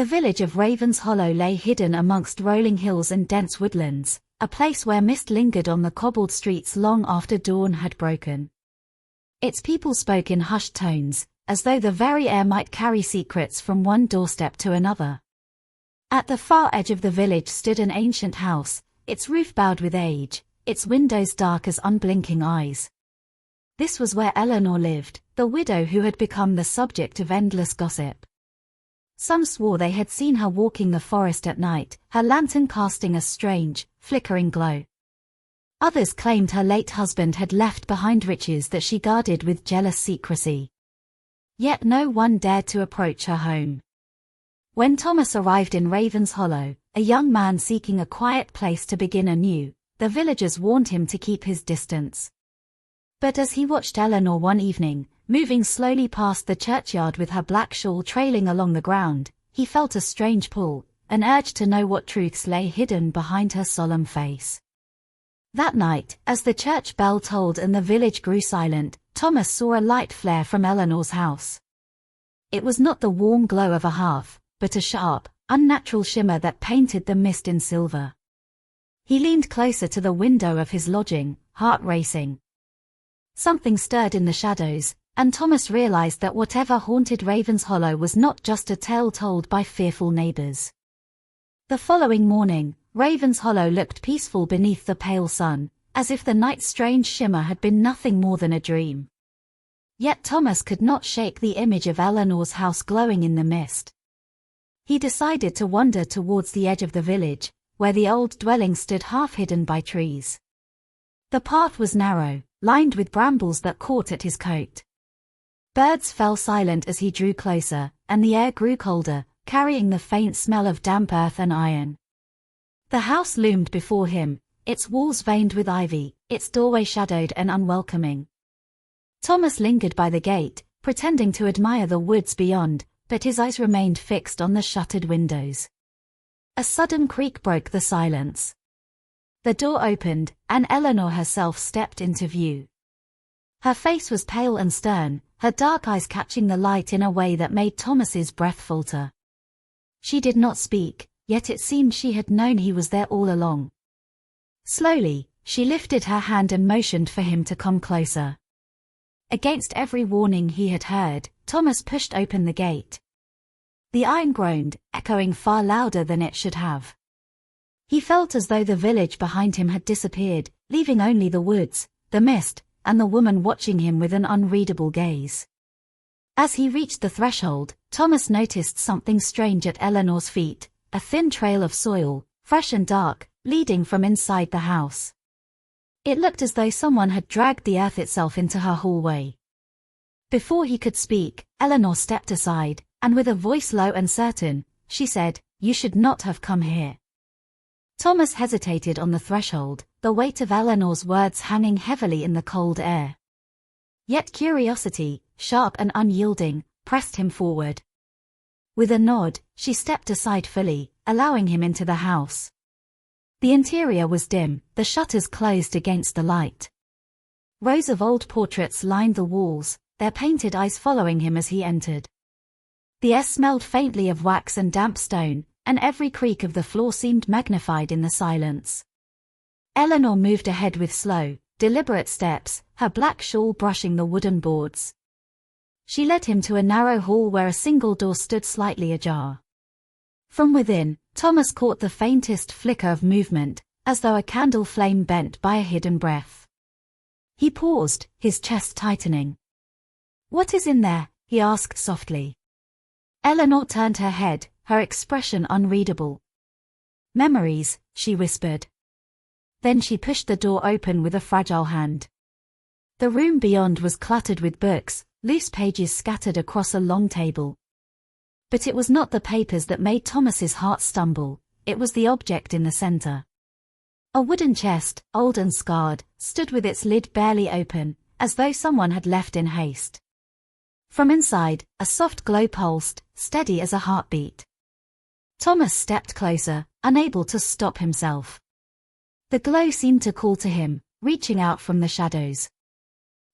The village of Ravenshollow lay hidden amongst rolling hills and dense woodlands, a place where mist lingered on the cobbled streets long after dawn had broken. Its people spoke in hushed tones, as though the very air might carry secrets from one doorstep to another. At the far edge of the village stood an ancient house, its roof bowed with age, its windows dark as unblinking eyes. This was where Eleanor lived, the widow who had become the subject of endless gossip. Some swore they had seen her walking the forest at night, her lantern casting a strange, flickering glow. Others claimed her late husband had left behind riches that she guarded with jealous secrecy. Yet no one dared to approach her home. When Thomas arrived in Ravenshollow, a young man seeking a quiet place to begin anew, the villagers warned him to keep his distance. But as he watched Eleanor one evening, moving slowly past the churchyard with her black shawl trailing along the ground, he felt a strange pull, an urge to know what truths lay hidden behind her solemn face. That night, as the church bell tolled and the village grew silent, Thomas saw a light flare from Eleanor's house. It was not the warm glow of a hearth, but a sharp, unnatural shimmer that painted the mist in silver. He leaned closer to the window of his lodging, heart racing. Something stirred in the shadows, and Thomas realized that whatever haunted Ravenshollow was not just a tale told by fearful neighbors. The following morning, Ravenshollow looked peaceful beneath the pale sun, as if the night's strange shimmer had been nothing more than a dream. Yet Thomas could not shake the image of Eleanor's house glowing in the mist. He decided to wander towards the edge of the village, where the old dwelling stood half hidden by trees. The path was narrow, lined with brambles that caught at his coat. Birds fell silent as he drew closer, and the air grew colder, carrying the faint smell of damp earth and iron. The house loomed before him, its walls veined with ivy, its doorway shadowed and unwelcoming. Thomas lingered by the gate, pretending to admire the woods beyond, but his eyes remained fixed on the shuttered windows. A sudden creak broke the silence. The door opened, and Eleanor herself stepped into view. Her face was pale and stern, her dark eyes catching the light in a way that made Thomas's breath falter. She did not speak, yet it seemed she had known he was there all along. Slowly, she lifted her hand and motioned for him to come closer. Against every warning he had heard, Thomas pushed open the gate. The iron groaned, echoing far louder than it should have. He felt as though the village behind him had disappeared, leaving only the woods, the mist, and the woman watching him with an unreadable gaze. As he reached the threshold, Thomas noticed something strange at Eleanor's feet, a thin trail of soil, fresh and dark, leading from inside the house. It looked as though someone had dragged the earth itself into her hallway. Before he could speak, Eleanor stepped aside, and with a voice low and certain, she said, "You should not have come here." Thomas hesitated on the threshold, the weight of Eleanor's words hanging heavily in the cold air. Yet curiosity, sharp and unyielding, pressed him forward. With a nod, she stepped aside fully, allowing him into the house. The interior was dim, the shutters closed against the light. Rows of old portraits lined the walls, their painted eyes following him as he entered. The air smelled faintly of wax and damp stone, and every creak of the floor seemed magnified in the silence. Eleanor moved ahead with slow, deliberate steps, her black shawl brushing the wooden boards. She led him to a narrow hall where a single door stood slightly ajar. From within, Thomas caught the faintest flicker of movement, as though a candle flame bent by a hidden breath. He paused, his chest tightening. "What is in there?" he asked softly. Eleanor turned her head, her expression unreadable. "Memories," she whispered. Then she pushed the door open with a fragile hand. The room beyond was cluttered with books, loose pages scattered across a long table. But it was not the papers that made Thomas's heart stumble, it was the object in the center. A wooden chest, old and scarred, stood with its lid barely open, as though someone had left in haste. From inside, a soft glow pulsed, steady as a heartbeat. Thomas stepped closer, unable to stop himself. The glow seemed to call to him, reaching out from the shadows.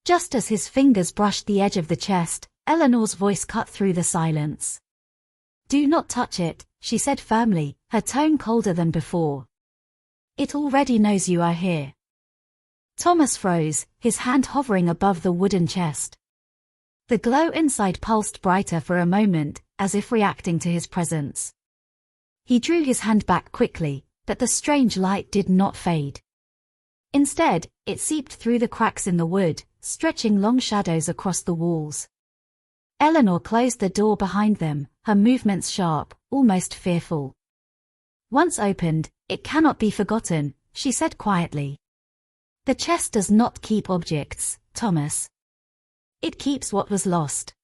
Just as his fingers brushed the edge of the chest, Eleanor's voice cut through the silence. Do not touch it, she said firmly, her tone colder than before. It already knows you are here. Thomas froze, his hand hovering above the wooden chest. The glow inside pulsed brighter for a moment, as if reacting to his presence. He drew his hand back quickly, but the strange light did not fade. Instead, it seeped through the cracks in the wood, stretching long shadows across the walls. Eleanor closed the door behind them, her movements sharp, almost fearful. Once opened, it cannot be forgotten, she said quietly. The chest does not keep objects, Thomas. It keeps what was lost.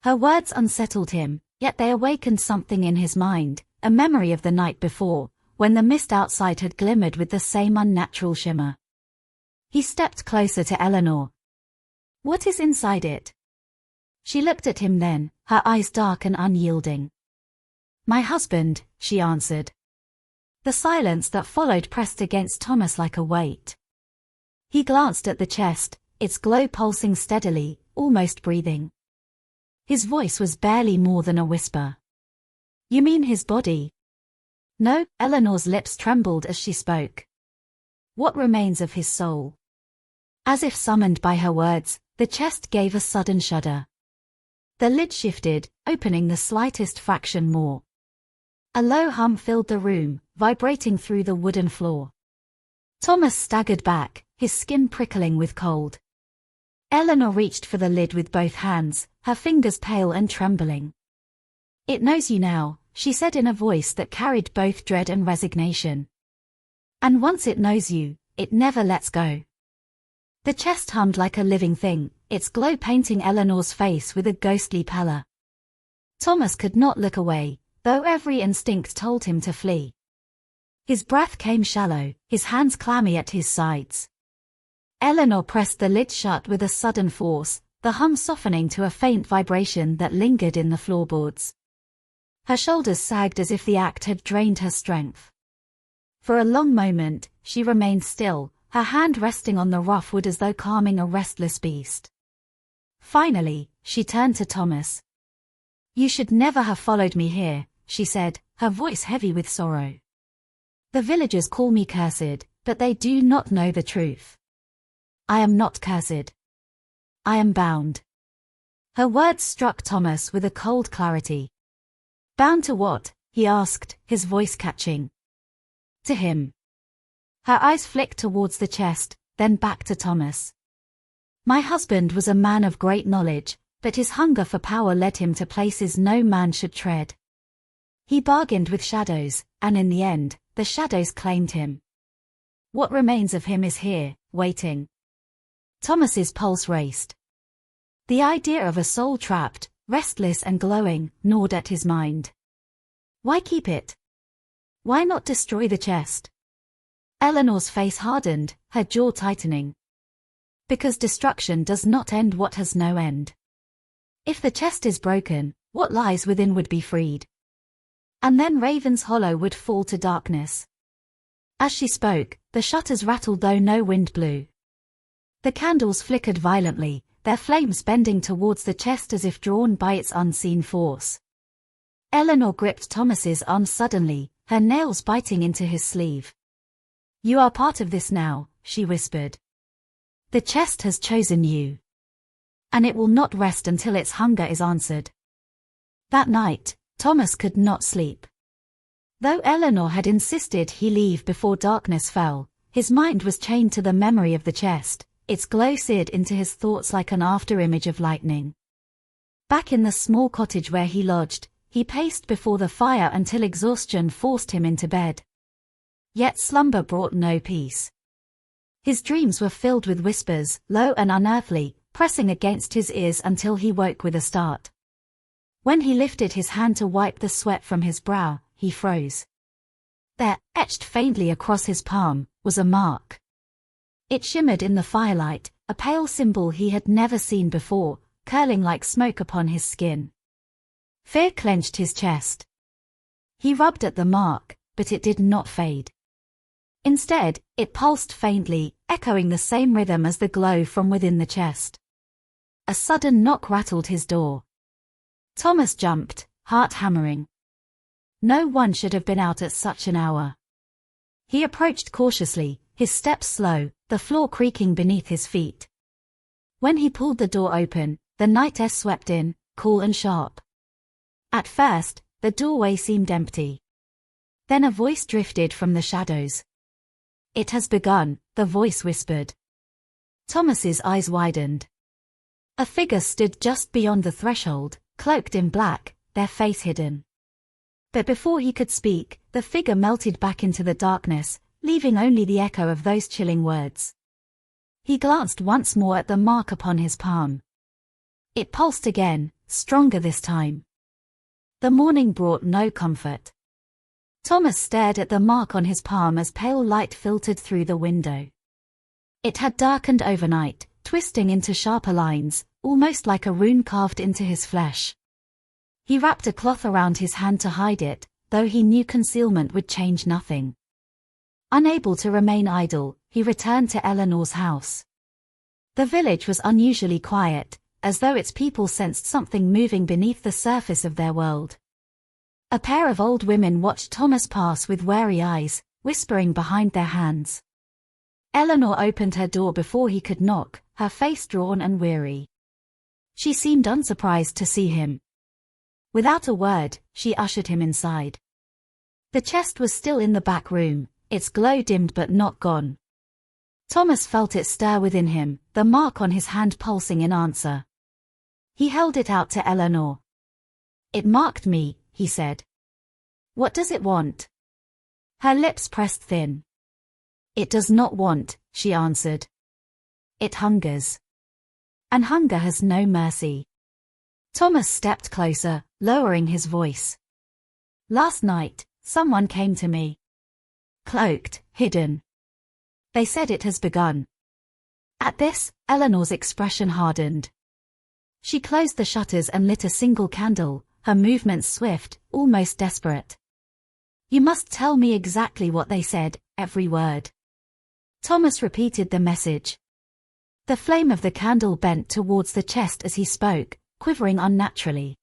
Her words unsettled him, yet they awakened something in his mind, a memory of the night before, when the mist outside had glimmered with the same unnatural shimmer. He stepped closer to Eleanor. What is inside it? She looked at him then, her eyes dark and unyielding. My husband, she answered. The silence that followed pressed against Thomas like a weight. He glanced at the chest, its glow pulsing steadily, almost breathing. His voice was barely more than a whisper. You mean his body? No, Eleanor's lips trembled as she spoke. What remains of his soul? As if summoned by her words, the chest gave a sudden shudder. The lid shifted, opening the slightest fraction more. A low hum filled the room, vibrating through the wooden floor. Thomas staggered back, his skin prickling with cold. Eleanor reached for the lid with both hands, her fingers pale and trembling. It knows you now, she said in a voice that carried both dread and resignation. And once it knows you, it never lets go. The chest hummed like a living thing, its glow painting Eleanor's face with a ghostly pallor. Thomas could not look away, though every instinct told him to flee. His breath came shallow, his hands clammy at his sides. Eleanor pressed the lid shut with a sudden force, the hum softening to a faint vibration that lingered in the floorboards. Her shoulders sagged as if the act had drained her strength. For a long moment, she remained still, her hand resting on the rough wood as though calming a restless beast. Finally, she turned to Thomas. You should never have followed me here, she said, her voice heavy with sorrow. The villagers call me cursed, but they do not know the truth. I am not cursed. I am bound. Her words struck Thomas with a cold clarity. Bound to what? He asked, his voice catching. To him. Her eyes flicked towards the chest, then back to Thomas. My husband was a man of great knowledge, but his hunger for power led him to places no man should tread. He bargained with shadows, and in the end, the shadows claimed him. What remains of him is here, waiting. Thomas's pulse raced. The idea of a soul trapped, restless and glowing, gnawed at his mind. Why keep it? Why not destroy the chest? Eleanor's face hardened, her jaw tightening. Because destruction does not end what has no end. If the chest is broken, what lies within would be freed. And then Ravenshollow would fall to darkness. As she spoke, the shutters rattled though no wind blew. The candles flickered violently, their flames bending towards the chest as if drawn by its unseen force. Eleanor gripped Thomas's arm suddenly, her nails biting into his sleeve. You are part of this now, she whispered. The chest has chosen you. And it will not rest until its hunger is answered. That night, Thomas could not sleep. Though Eleanor had insisted he leave before darkness fell, his mind was chained to the memory of the chest, its glow seared into his thoughts like an after-image of lightning. Back in the small cottage where he lodged, he paced before the fire until exhaustion forced him into bed. Yet slumber brought no peace. His dreams were filled with whispers, low and unearthly, pressing against his ears until he woke with a start. When he lifted his hand to wipe the sweat from his brow, he froze. There, etched faintly across his palm, was a mark. It shimmered in the firelight, a pale symbol he had never seen before, curling like smoke upon his skin. Fear clenched his chest. He rubbed at the mark, but it did not fade. Instead, it pulsed faintly, echoing the same rhythm as the glow from within the chest. A sudden knock rattled his door. Thomas jumped, heart hammering. No one should have been out at such an hour. He approached cautiously, his steps slow, the floor creaking beneath his feet. When he pulled the door open, the night air swept in, cool and sharp. At first, the doorway seemed empty. Then a voice drifted from the shadows. "It has begun," the voice whispered. Thomas's eyes widened. A figure stood just beyond the threshold, cloaked in black, their face hidden. But before he could speak, the figure melted back into the darkness, leaving only the echo of those chilling words. He glanced once more at the mark upon his palm. It pulsed again, stronger this time. The morning brought no comfort. Thomas stared at the mark on his palm as pale light filtered through the window. It had darkened overnight, twisting into sharper lines, almost like a rune carved into his flesh. He wrapped a cloth around his hand to hide it, though he knew concealment would change nothing. Unable to remain idle, he returned to Eleanor's house. The village was unusually quiet, as though its people sensed something moving beneath the surface of their world. A pair of old women watched Thomas pass with wary eyes, whispering behind their hands. Eleanor opened her door before he could knock, her face drawn and weary. She seemed unsurprised to see him. Without a word, she ushered him inside. The chest was still in the back room, its glow dimmed but not gone. Thomas felt it stir within him, the mark on his hand pulsing in answer. He held it out to Eleanor. "It marked me," he said. "What does it want?" Her lips pressed thin. "It does not want," she answered. "It hungers. And hunger has no mercy." Thomas stepped closer, lowering his voice. "Last night, someone came to me. Cloaked, hidden. They said it has begun." At this, Eleanor's expression hardened. She closed the shutters and lit a single candle, her movements swift, almost desperate. "You must tell me exactly what they said, every word." Thomas repeated the message. The flame of the candle bent towards the chest as he spoke, quivering unnaturally.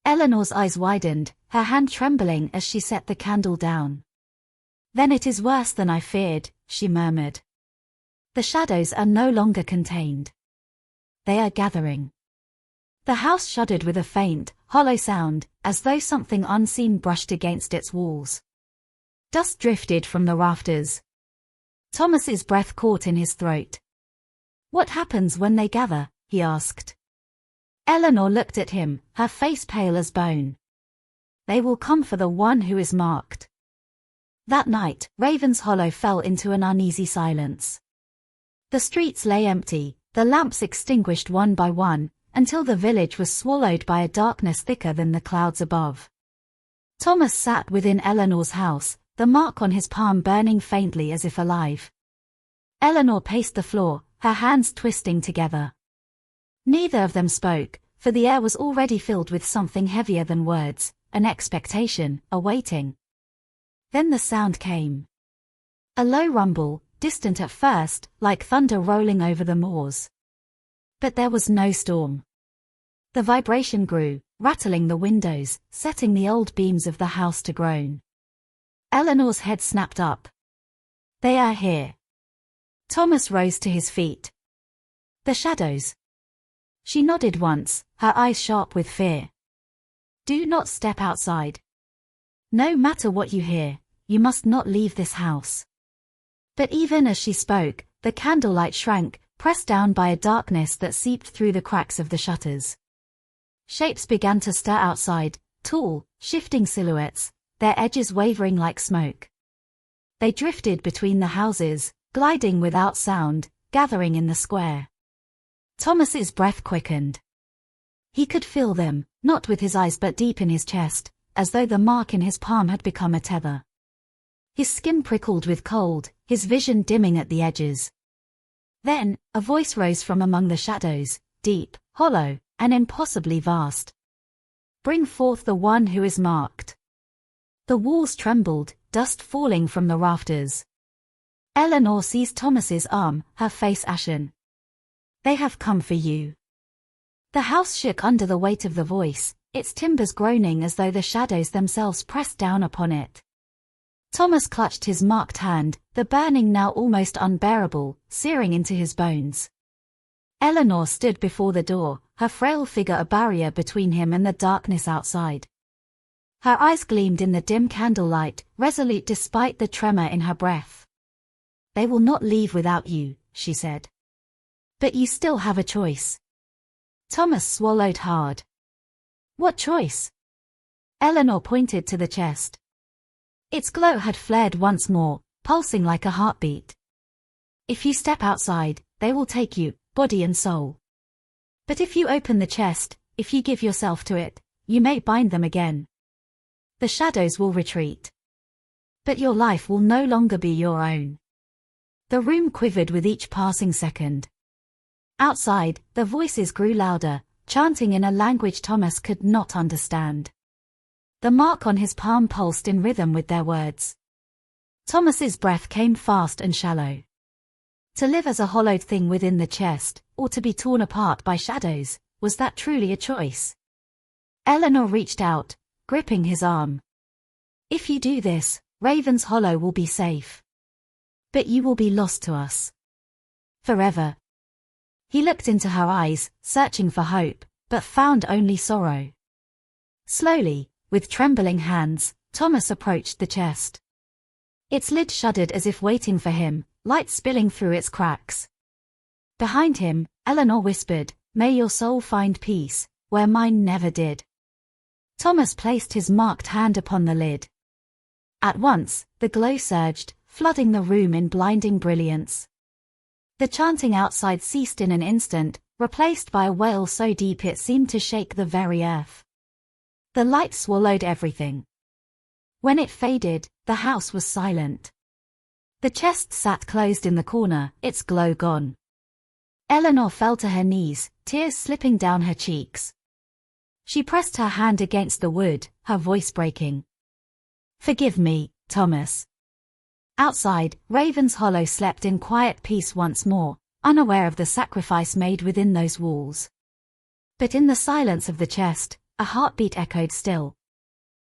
Eleanor's eyes widened, her hand trembling as she set the candle down. "Then it is worse than I feared," she murmured. "The shadows are no longer contained. They are gathering." The house shuddered with a faint, hollow sound, as though something unseen brushed against its walls. Dust drifted from the rafters. Thomas's breath caught in his throat. "What happens when they gather?" he asked. Eleanor looked at him, her face pale as bone. "They will come for the one who is marked." That night, Ravenshollow fell into an uneasy silence. The streets lay empty, the lamps extinguished one by one, until the village was swallowed by a darkness thicker than the clouds above. Thomas sat within Eleanor's house, the mark on his palm burning faintly as if alive. Eleanor paced the floor, her hands twisting together. Neither of them spoke, for the air was already filled with something heavier than words, an expectation, a waiting. Then the sound came. A low rumble, distant at first, like thunder rolling over the moors. But there was no storm. The vibration grew, rattling the windows, setting the old beams of the house to groan. Eleanor's head snapped up. "They are here." Thomas rose to his feet. "The shadows." She nodded once, her eyes sharp with fear. "Do not step outside. No matter what you hear, you must not leave this house." But even as she spoke, the candlelight shrank, pressed down by a darkness that seeped through the cracks of the shutters. Shapes began to stir outside, tall, shifting silhouettes, their edges wavering like smoke. They drifted between the houses, gliding without sound, gathering in the square. Thomas's breath quickened. He could feel them, not with his eyes but deep in his chest, as though the mark in his palm had become a tether. His skin prickled with cold, his vision dimming at the edges. Then, a voice rose from among the shadows, deep, hollow, and impossibly vast. "Bring forth the one who is marked." The walls trembled, dust falling from the rafters. Eleanor seized Thomas's arm, her face ashen. "They have come for you." The house shook under the weight of the voice, its timbers groaning as though the shadows themselves pressed down upon it. Thomas clutched his marked hand, the burning now almost unbearable, searing into his bones. Eleanor stood before the door, her frail figure a barrier between him and the darkness outside. Her eyes gleamed in the dim candlelight, resolute despite the tremor in her breath. "They will not leave without you," she said. "But you still have a choice." Thomas swallowed hard. "What choice?" Eleanor pointed to the chest. Its glow had flared once more, pulsing like a heartbeat. "If you step outside, they will take you, body and soul. But if you open the chest, if you give yourself to it, you may bind them again. The shadows will retreat. But your life will no longer be your own." The room quivered with each passing second. Outside, the voices grew louder, chanting in a language Thomas could not understand. The mark on his palm pulsed in rhythm with their words. Thomas's breath came fast and shallow. To live as a hollowed thing within the chest, or to be torn apart by shadows, was that truly a choice? Eleanor reached out, gripping his arm. "If you do this, Ravenshollow will be safe. But you will be lost to us. Forever." He looked into her eyes, searching for hope, but found only sorrow. Slowly, with trembling hands, Thomas approached the chest. Its lid shuddered as if waiting for him, light spilling through its cracks. Behind him, Eleanor whispered, "May your soul find peace, where mine never did." Thomas placed his marked hand upon the lid. At once, the glow surged, flooding the room in blinding brilliance. The chanting outside ceased in an instant, replaced by a wail so deep it seemed to shake the very earth. The light swallowed everything. When it faded, the house was silent. The chest sat closed in the corner, its glow gone. Eleanor fell to her knees, tears slipping down her cheeks. She pressed her hand against the wood, her voice breaking. "Forgive me, Thomas." Outside, Ravenshollow slept in quiet peace once more, unaware of the sacrifice made within those walls. But in the silence of the chest, a heartbeat echoed still,